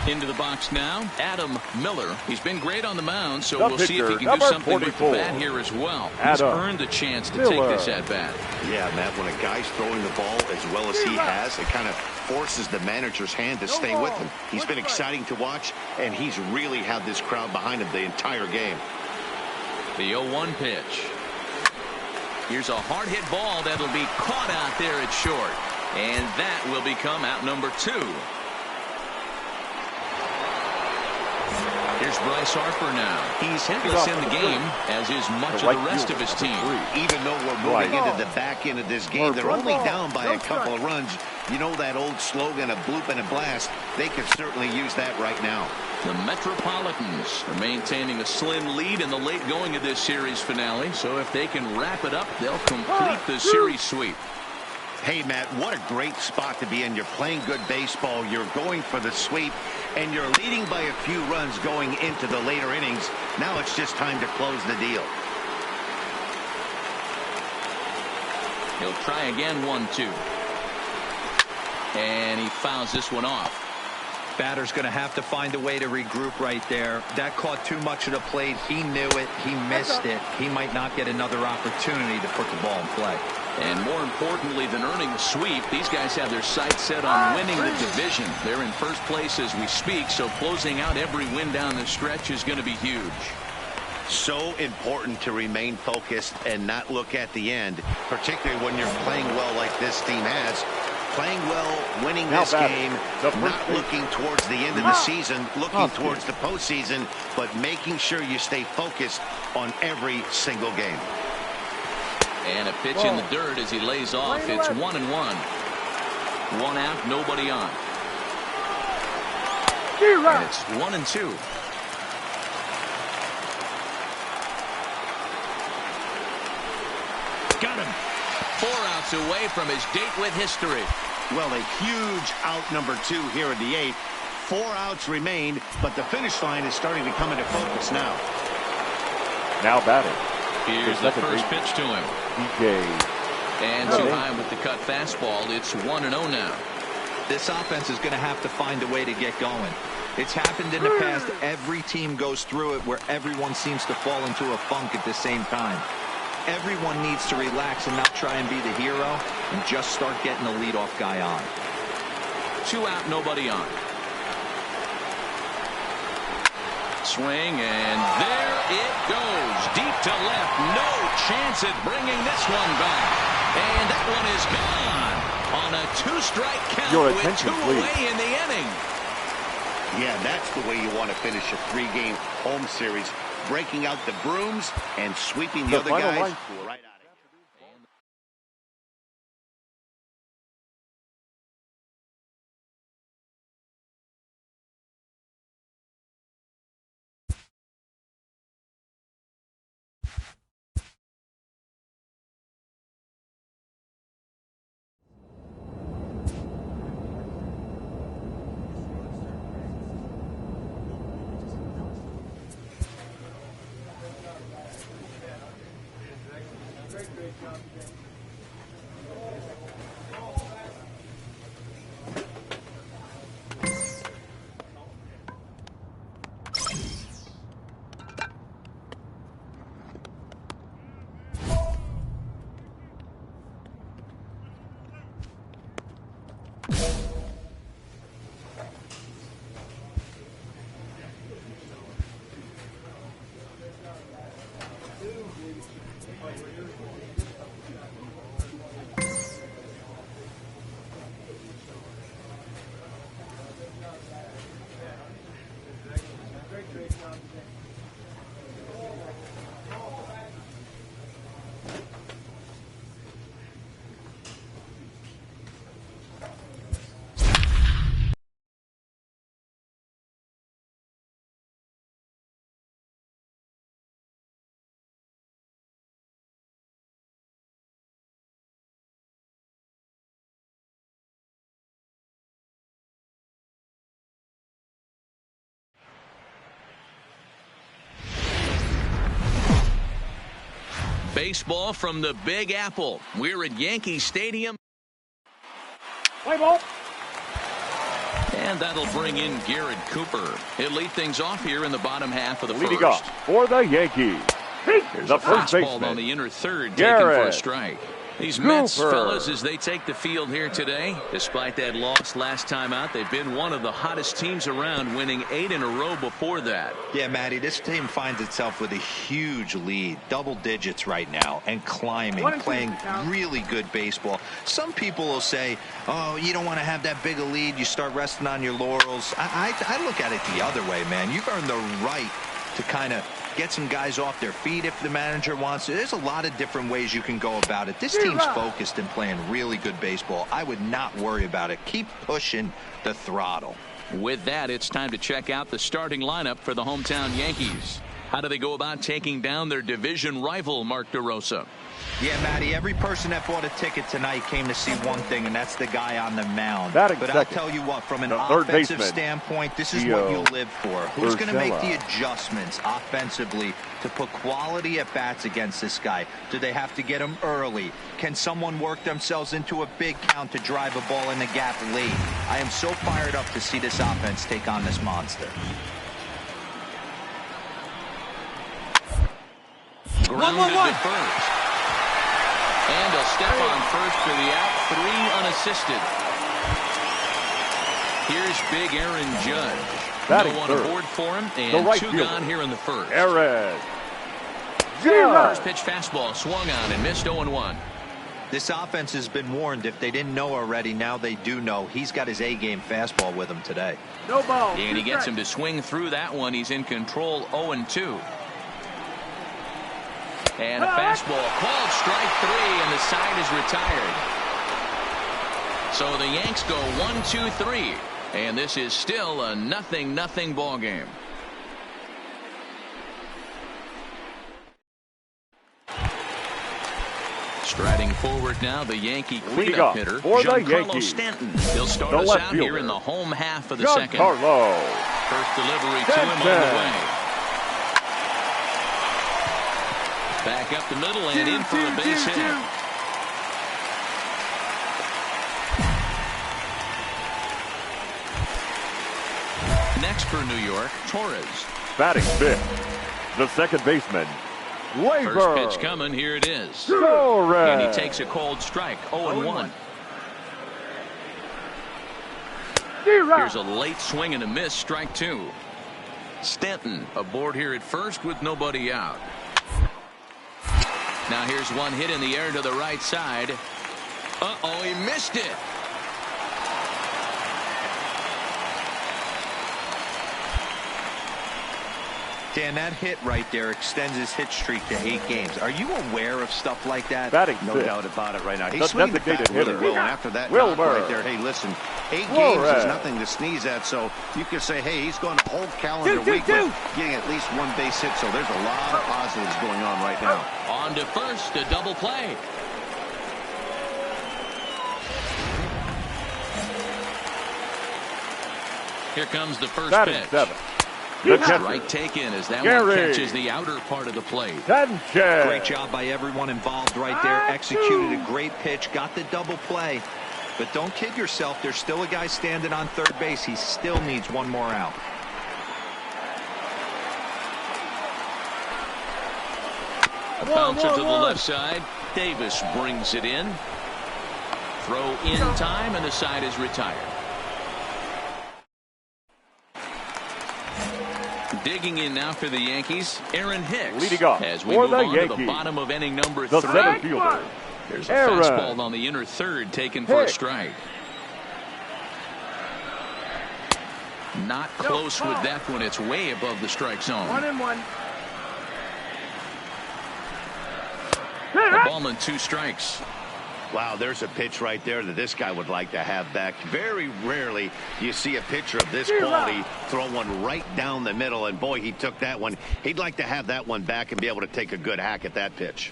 Speaker 2: Into the box now, Adam Miller. He's been great on the mound, so we'll see if he can do something with the bat here as well. He's earned the chance to take this at-bat.
Speaker 5: Yeah, Matt, when a guy's throwing the ball as well as he has, it kind of forces the manager's hand to stay with him. He's been exciting to watch, and he's really had this crowd behind him the entire game.
Speaker 2: The 0-1 pitch. Here's a hard-hit ball that'll be caught out there at short. And that will become out number 2. Here's Here's Bryce Harper now. He's hitless in the game, as is much of the rest of his team.
Speaker 5: Even though we're moving into the back end of this game, they're only down by a couple of runs. You know that old slogan, a bloop and a blast? They could certainly use that right now.
Speaker 2: The Metropolitans are maintaining a slim lead in the late going of this series finale. So if they can wrap it up, they'll complete the series sweep.
Speaker 5: Hey, Matt, what a great spot to be in. You're playing good baseball. You're going for the sweep, and you're leading by a few runs going into the later innings. Now it's just time to close the deal.
Speaker 2: He'll try again, 1-2. And he fouls this one off.
Speaker 4: Batter's going to have to find a way to regroup right there. That caught too much of the plate. He knew it. He missed it. He might not get another opportunity to put the ball in play.
Speaker 2: And more importantly than earning the sweep, these guys have their sights set on winning the division. They're in first place as we speak, so closing out every win down the stretch is going to be huge.
Speaker 5: So important to remain focused and not look at the end, particularly when you're playing well like this team has. Playing well, winning this game, not looking towards the end of the season, looking towards the postseason, but making sure you stay focused on every single game.
Speaker 2: And a pitch in the dirt as he lays off. It's 1-1. One out, nobody on. And it's 1-2. Got him. 4 outs away from his date with history.
Speaker 5: Well, a huge out number 2 here in the 8th. 4 outs remain, but the finish line is starting to come into focus now.
Speaker 3: Now batting.
Speaker 2: Here's the first pitch to him. And too high with the cut fastball. It's 1-0 now.
Speaker 4: This offense is going to have to find a way to get going. It's happened in the past. Every team goes through it where everyone seems to fall into a funk at the same time. Everyone needs to relax and not try and be the hero and just start getting the leadoff guy on.
Speaker 2: 2 out, nobody on. Swing, and there it goes. Deep to left. No chance at bringing this one back. And that one is gone on a 2-strike count with 2 away in the inning.
Speaker 5: Yeah, that's the way you want to finish a 3-game home series. Breaking out the brooms and sweeping the other guys right out of here.
Speaker 2: Baseball from the Big Apple. We're at Yankee Stadium.
Speaker 3: Play ball.
Speaker 2: And that'll bring in Garrett Cooper. He'll lead things off here in the bottom half of the
Speaker 3: Leading
Speaker 2: first.
Speaker 3: off for the Yankees. Here's the first
Speaker 2: baseman
Speaker 3: baseman
Speaker 2: on the inner third,
Speaker 3: Garrett
Speaker 2: taken for a strike. These Mets fellas, as they take the field here today, despite that loss last time out, they've been one of the hottest teams around, winning 8 in a row before that.
Speaker 4: Yeah, Matty, this team finds itself with a huge lead, double digits right now, and climbing, playing really good baseball. Some people will say, oh, you don't want to have that big a lead, you start resting on your laurels. I look at it the other way, man. You've earned the right to kind of get some guys off their feet if the manager wants to. There's a lot of different ways you can go about it. This team's focused and playing really good baseball. I would not worry about it. Keep pushing the throttle.
Speaker 2: With that, it's time to check out the starting lineup for the hometown Yankees. How do they go about taking down their division rival, Mark DeRosa?
Speaker 4: Yeah, Matty, every person that bought a ticket tonight came to see one thing, and that's the guy on the mound. But I'll tell you what, from an offensive standpoint, this is what you live for. Who's going to make the adjustments offensively to put quality at bats against this guy? Do they have to get him early? Can someone work themselves into a big count to drive a ball in the gap late? I am so fired up to see this offense take on this monster.
Speaker 2: Grounded to first. And a step on first for the out, 3 unassisted. Here's big Aaron Judge. No one aboard for him, and 2 gone here in the first.
Speaker 3: Aaron
Speaker 2: Judge. First pitch fastball swung on and missed 0-1.
Speaker 4: This offense has been warned. If they didn't know already, now they do know. He's got his A-game fastball with him today.
Speaker 6: No ball.
Speaker 2: And he gets him to swing through that one. He's in control, 0-2. And a fastball called strike 3, and the side is retired. So the Yanks go 1-2-3, and this is still a 0-0 ball game. Striding forward now, the Yankee cleanup hitter, Giancarlo Stanton. He'll start us out here in the home half of the second. First delivery to him on the way. Back up the middle and in for a base hit. Next for New York, Torres.
Speaker 3: Batting fifth, the second baseman, Labor.
Speaker 2: First pitch coming, here it is.
Speaker 3: Torres.
Speaker 2: And he takes a cold strike, 0-1. Here's a late swing and a miss, strike 2. Stanton aboard here at first with nobody out. Now here's one hit in the air to the right side. Uh-oh, he missed it.
Speaker 4: Dan, that hit right there extends his hit streak to 8 games. Are you aware of stuff like that?
Speaker 5: No doubt about it right now. He's swinging the bat really well. And after that knock right there, hey, listen, 8 games is nothing to sneeze at. So you could say, hey, he's going a whole calendar week with getting at least 1 base hit. So there's a lot of positives going on right now.
Speaker 2: On to first, a double play. Here comes the first pitch.
Speaker 3: 7.
Speaker 2: Strike taken as that one catches the outer part of the plate.
Speaker 4: Great job by everyone involved right there. Executed a great pitch, got the double play. But don't kid yourself, there's still a guy standing on third base. He still needs 1 more out.
Speaker 2: A bouncer to the left side. Davis brings it in. Throw in time, and the side is retired. Digging in now for the Yankees, Aaron Hicks.
Speaker 3: Leading off
Speaker 2: as we move on to the bottom of inning number 3.
Speaker 3: Center fielder.
Speaker 2: There's a fastball on the inner third taken for a strike. Not close with that one. It's way above the strike zone.
Speaker 6: 1-1.
Speaker 2: A ball and 2 strikes.
Speaker 5: Wow, there's a pitch right there that this guy would like to have back. Very rarely you see a pitcher of this quality throw one right down the middle, and boy, he took that one. He'd like to have that one back and be able to take a good hack at that pitch.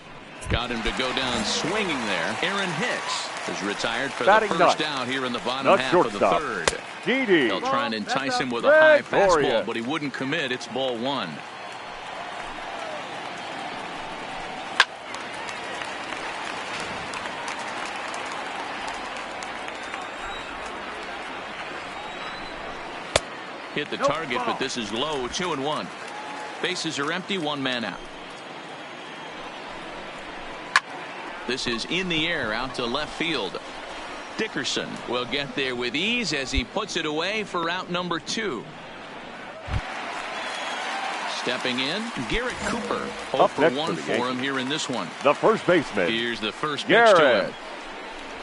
Speaker 2: Got him to go down swinging there. Aaron Hicks is retired for the first out here in the bottom half of the third. They'll try and entice him with a high fastball, but he wouldn't commit. It's ball 1. Hit the target, but this is low, 2-1. Bases are empty, 1 man out. This is in the air out to left field. Dickerson will get there with ease as he puts it away for out number 2. Stepping in, Garrett Cooper. 0 for 1 for him here in this one.
Speaker 3: The first baseman.
Speaker 2: Here's the first pitch to it.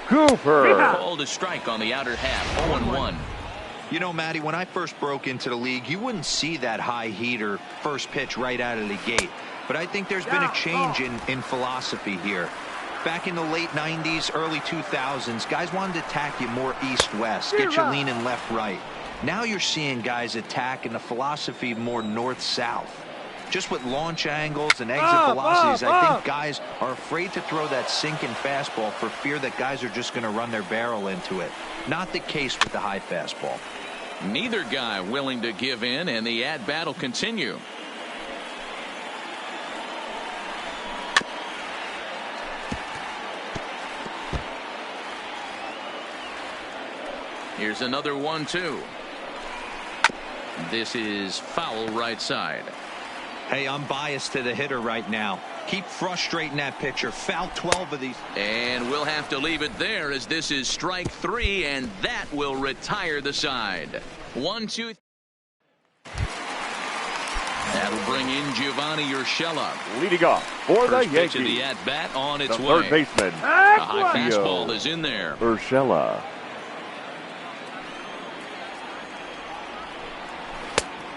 Speaker 3: Cooper.
Speaker 2: Called a strike on the outer half. 0-1.
Speaker 4: You know, Matty, when I first broke into the league, you wouldn't see that high heater first pitch right out of the gate. But I think there's been a change in philosophy here. Back in the late 90s, early 2000s, guys wanted to attack you more east-west, get you leaning left-right. Now you're seeing guys attack in the philosophy more north-south. Just with launch angles and exit velocities, I think guys are afraid to throw that sinking fastball for fear that guys are just going to run their barrel into it. Not the case with the high fastball.
Speaker 2: Neither guy willing to give in, and the at-bat will continue. Here's another 1-2. This is foul right side.
Speaker 4: Hey, I'm biased to the hitter right now. Keep frustrating that pitcher. Foul 12 of these.
Speaker 2: And we'll have to leave it there as this is strike 3, and that will retire the side. 1-2. That'll bring in Giovanni Urshela.
Speaker 3: Leading off for the
Speaker 2: Yankees.
Speaker 3: Yankees.
Speaker 2: Of the at-bat on its
Speaker 3: the
Speaker 2: way.
Speaker 3: Third baseman.
Speaker 2: A high fastball is in there.
Speaker 3: Urshela.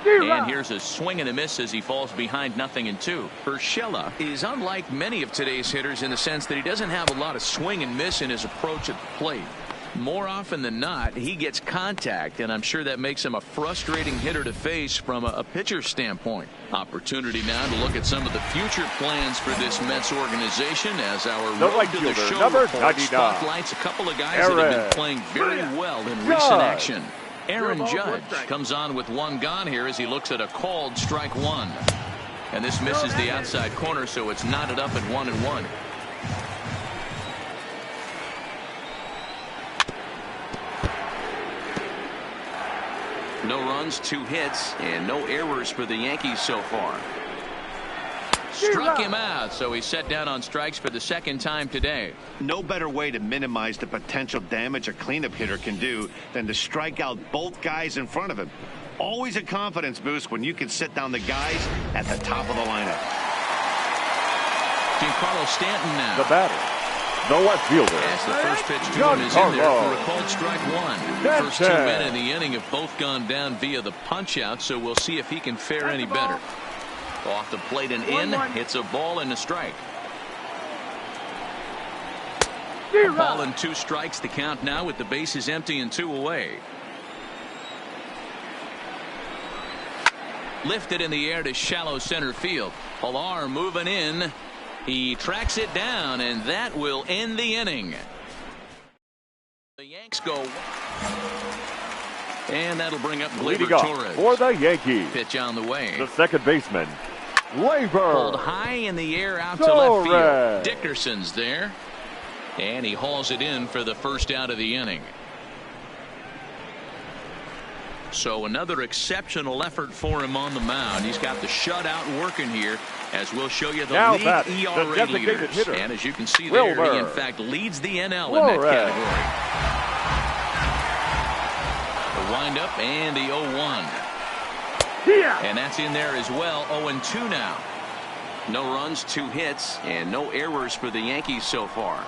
Speaker 2: And here's a swing and a miss as he falls behind 0-2. Urshela is unlike many of today's hitters in the sense that he doesn't have a lot of swing and miss in his approach at the plate. More often than not, he gets contact, and I'm sure that makes him a frustrating hitter to face from a pitcher's standpoint. Opportunity now to look at some of the future plans for this Mets organization as our road to the show report spotlights a couple of guys that have been playing very well in recent action. Aaron Judge comes on with 1 gone here as he looks at a called strike 1. And this misses the outside corner, so it's knotted up at 1-1. No runs, 2 hits, and no errors for the Yankees so far. Struck him out, so he's set down on strikes for the second time today.
Speaker 5: No better way to minimize the potential damage a cleanup hitter can do than to strike out both guys in front of him. Always a confidence boost when you can sit down the guys at the top of the lineup.
Speaker 2: Giancarlo Stanton now.
Speaker 3: The batter, the left fielder.
Speaker 2: As the first pitch to him is in there for a called strike 1. The first 2 men in the inning have both gone down via the punch-out, so we'll see if he can fare any better. Off the plate and in, hits a ball and a strike. A ball and 2 strikes, the count now with the bases empty and 2 away. Lifted in the air to shallow center field. Pilar moving in. He tracks it down, and that will end the inning. The Yanks go. And that'll bring up Gleyber Torres.
Speaker 3: For the Yankees.
Speaker 2: Pitch on the way.
Speaker 3: The second baseman, Gleyber.
Speaker 2: Pulled high in the air out to left field. Dickerson's there. And he hauls it in for the first out of the inning. So another exceptional effort for him on the mound. He's got the shutout working here, as we'll show you the
Speaker 3: now
Speaker 2: league ERA leaders.
Speaker 3: Hitter.
Speaker 2: And as you can see there, he in fact leads the NL in that category. The windup and the 0-1. And that's in there as well. 0-2 now. No runs, 2 hits, and no errors for the Yankees so far.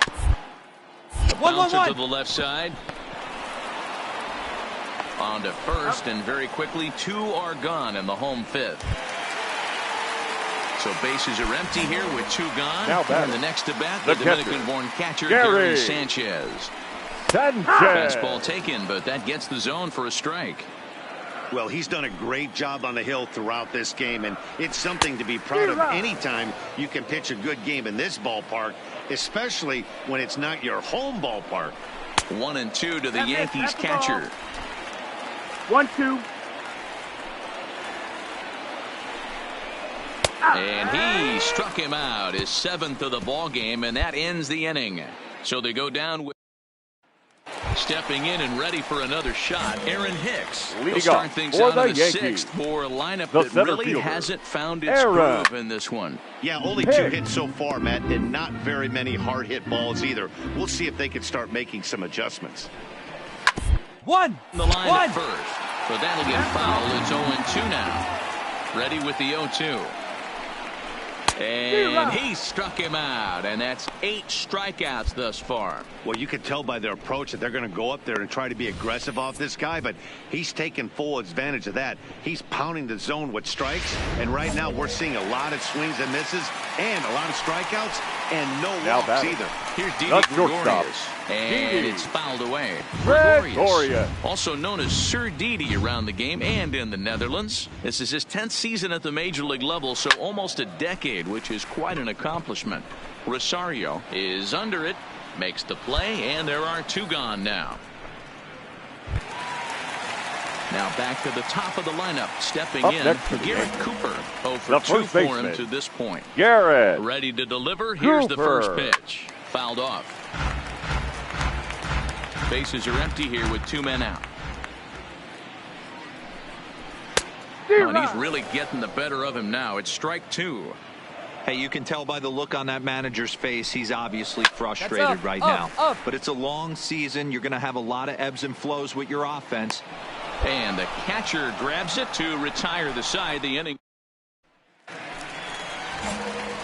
Speaker 2: Bouncer to the left side. On to first, and very quickly 2 are gone in the home 5th. So bases are empty here with 2 gone. And the next to bat, the Dominican-born catcher Gary Sanchez. Fastball taken, but that gets the zone for a strike.
Speaker 5: Well, he's done a great job on the hill throughout this game, and it's something to be proud of anytime you can pitch a good game in this ballpark, especially when it's not your home ballpark.
Speaker 2: 1-2 to the Yankees catcher.
Speaker 6: 1-2.
Speaker 2: And he struck him out, his 7th of the ball game, and that ends the inning. So they go down with Stepping in and ready for another shot, Aaron Hicks. He'll
Speaker 3: Leading
Speaker 2: start
Speaker 3: off
Speaker 2: things
Speaker 3: for
Speaker 2: out
Speaker 3: the
Speaker 2: in the
Speaker 3: Yankees,
Speaker 2: sixth for a lineup
Speaker 3: the
Speaker 2: that
Speaker 3: center
Speaker 2: really
Speaker 3: fielder,
Speaker 2: hasn't found its
Speaker 3: Aaron.
Speaker 2: groove in this one.
Speaker 5: Yeah, only 2 hits so far, Matt, and not very many hard hit balls either. We'll see if they can start making some adjustments.
Speaker 2: The line at first, but that'll get fouled. It's 0-2 now. Ready with the 0-2. And he struck him out, and that's 8 strikeouts thus far.
Speaker 5: Well, you can tell by their approach that they're going to go up there and try to be aggressive off this guy, but he's taking full advantage of that. He's pounding the zone with strikes, and right now we're seeing a lot of swings and misses and a lot of strikeouts and no walks either.
Speaker 2: Here's Didi
Speaker 3: That's shortstop.
Speaker 2: Gregorius, and
Speaker 3: Didi.
Speaker 2: it's fouled away.
Speaker 3: Gregorius,
Speaker 2: also known as Sir Didi around the game and in the Netherlands. This is his 10th season at the major league level, so almost a decade, which is quite an accomplishment. Rosario is under it, makes the play, and there are 2 gone now. Now back to the top of the lineup, stepping
Speaker 3: Up
Speaker 2: in,
Speaker 3: next for the
Speaker 2: Garrett
Speaker 3: Yankees,
Speaker 2: Cooper. 0 for
Speaker 3: the
Speaker 2: 2
Speaker 3: first
Speaker 2: for
Speaker 3: baseman,
Speaker 2: him to this point.
Speaker 3: Garrett.
Speaker 2: Ready to deliver. Here's the
Speaker 3: Cooper.
Speaker 2: first pitch. Fouled off. Bases are empty here with 2 men out. And he's really getting the better of him now. It's strike 2.
Speaker 4: Hey, you can tell by the look on that manager's face, he's obviously frustrated right now. But it's a long season. You're going to have a lot of ebbs and flows with your offense.
Speaker 2: And the catcher grabs it to retire the side. The inning.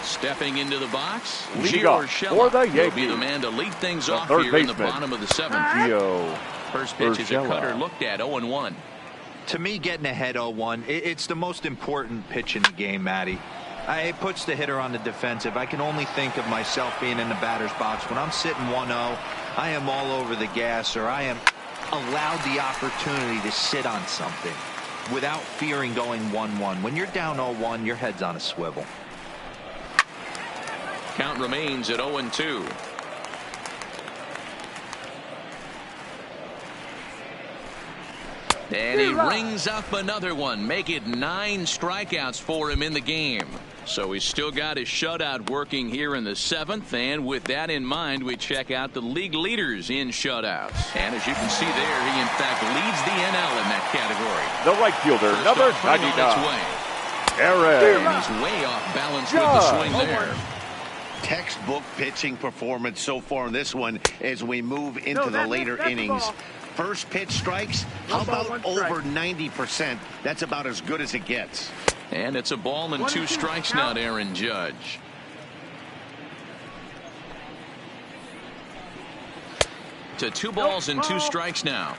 Speaker 2: Stepping into the box,
Speaker 3: Leading off for the
Speaker 2: will
Speaker 3: Yankees,
Speaker 2: be the man to lead things
Speaker 3: the
Speaker 2: off
Speaker 3: third
Speaker 2: here in the
Speaker 3: baseman,
Speaker 2: bottom of the 7th. First pitch is a cutter looked at 0-1.
Speaker 4: To me, getting ahead 0-1, it's the most important pitch in the game, Matty. It puts the hitter on the defensive. I can only think of myself being in the batter's box. When I'm sitting 1-0, I am all over the gas, or I am allowed the opportunity to sit on something without fearing going 1-1. When you're down 0-1, your head's on a swivel.
Speaker 2: Count remains at 0-2. And he rings up another one. Make it 9 strikeouts for him in the game. So he's still got his shutout working here in the 7th. And with that in mind, we check out the league leaders in shutouts. And as you can see there, he in fact leads the NL in that category.
Speaker 3: The right fielder, number 99. Aaron.
Speaker 2: And he's way off balance with the swing there.
Speaker 5: Textbook pitching performance so far in this one as we move into the later innings. First pitch strikes, how about over 90%? That's about as good as it gets.
Speaker 2: And it's a ball and 2 strikes now to Aaron Judge. To 2 balls and 2 strikes now.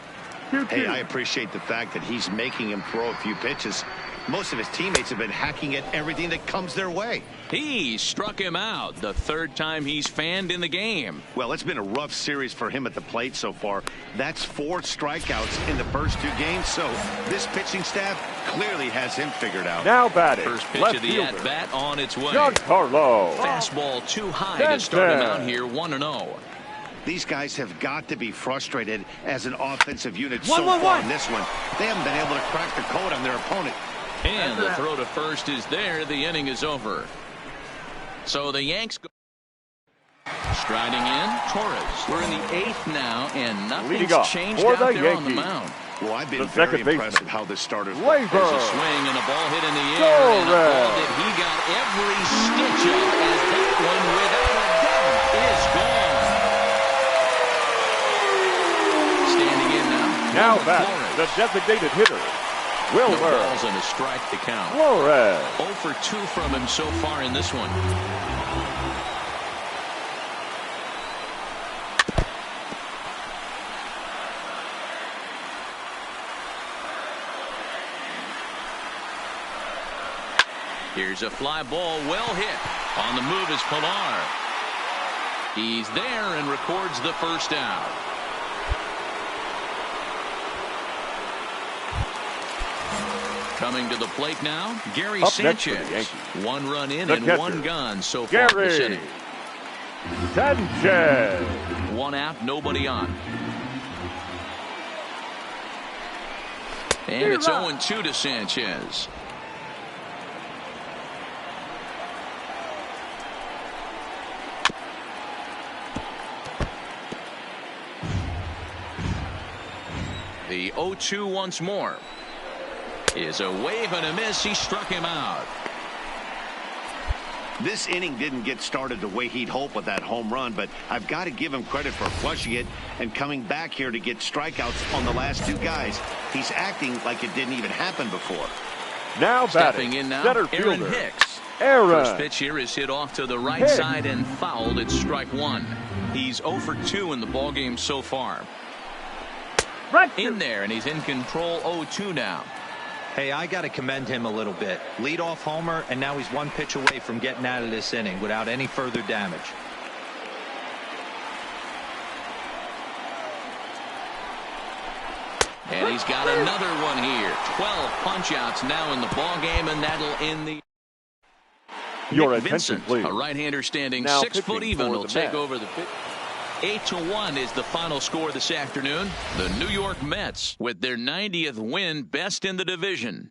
Speaker 5: Hey, I appreciate the fact that he's making him throw a few pitches. Most of his teammates have been hacking at everything that comes their way.
Speaker 2: He struck him out the 3rd time he's fanned in the game.
Speaker 5: Well, it's been a rough series for him at the plate so far. That's 4 strikeouts in the first 2 games, so this pitching staff clearly has him figured out.
Speaker 3: Now batting,
Speaker 2: First pitch
Speaker 3: left
Speaker 2: of the
Speaker 3: fielder,
Speaker 2: at-bat on its way.
Speaker 3: Giancarlo.
Speaker 2: Fastball too high to start him out here 1-0.
Speaker 5: These guys have got to be frustrated as an offensive unit so far in this one. They haven't been able to crack the code on their opponent.
Speaker 2: And the throw to first is there. The inning is over. So the Yanks go. Striding in, Torres. We're in the 8th now, and nothing's changed out there on the mound.
Speaker 5: Well, I've been very impressed with how this started.
Speaker 2: There's a swing and a ball hit in the air, and a ball that he got every stitch of, as that one, without a doubt, is gone. Standing in now.
Speaker 3: Now back, the designated hitter, Wilmer.
Speaker 2: No balls and a strike to count.
Speaker 3: Flores.
Speaker 2: 0 for 2 from him so far in this one. Here's a fly ball, well hit. On the move is Pilar. He's there and records the first out. Coming to the plate now, Gary Sanchez. 1 run in and 1 gone so far this inning.
Speaker 3: Sanchez.
Speaker 2: 1 out, nobody on. And it's 0-2 to Sanchez. The 0-2 once more. Is a wave and a miss. He struck him out.
Speaker 5: This inning didn't get started the way he'd hoped with that home run, but I've got to give him credit for flushing it and coming back here to get strikeouts on the last two guys. He's acting like it didn't even happen before.
Speaker 3: Now
Speaker 2: stepping in now,
Speaker 3: center
Speaker 2: Aaron
Speaker 3: fielder,
Speaker 2: Hicks.
Speaker 3: Aaron.
Speaker 2: First pitch here is hit off to the right side and fouled. It's strike one. He's 0 for 2 in the ballgame so far. In there, and he's in control. 0-2 now.
Speaker 4: Hey, I got to commend him a little bit. Leadoff homer, and now he's one pitch away from getting out of this inning without any further damage.
Speaker 2: And he's got another one here. 12 punch-outs now in the ballgame, and that'll end the...
Speaker 3: Your
Speaker 2: Nick
Speaker 3: attention,
Speaker 2: Vincent,
Speaker 3: please.
Speaker 2: a right-hander standing
Speaker 3: Now
Speaker 2: 6 foot even, will take
Speaker 3: Mets.
Speaker 2: over the pitch. 8-1 is the final score this afternoon. The New York Mets, with their 90th win, best in the division.